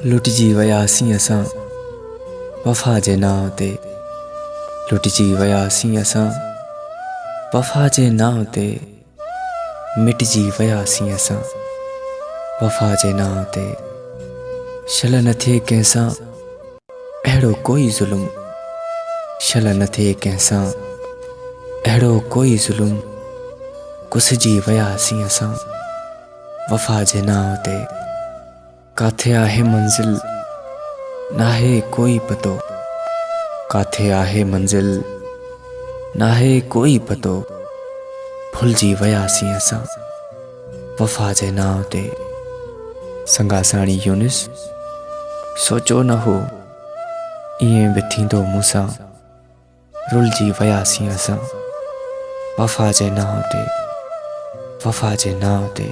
लुटजी वयासीं असां वफ़ा जे नाव ते। लुटजी वयासीं असां वफ़ा जे नाव ते। मिटजी वयासीं असां वफ़ा जे नाव ते। शल न थिए कंहिंसां अहिड़ो कोई ज़ुल्म। शल न थिए कंहिंसां अहिड़ो कोई ज़ुल्म। घुसिजी वयासीं असां वफ़ा जे नाव ते। काथे आहे मंज़िल नाहे कोई पतो। काथे आहे मंज़िल नाहे कोई पतो। भुलिजी वयासीं असां वफ़ा जे नाव ते। संगासाणी यूनिस सोचो न हो इएं बि थींदो मूंसां। रुलिजी वयासीं असां वफ़ा जे नाव ते। वफ़ा जे नाव ते।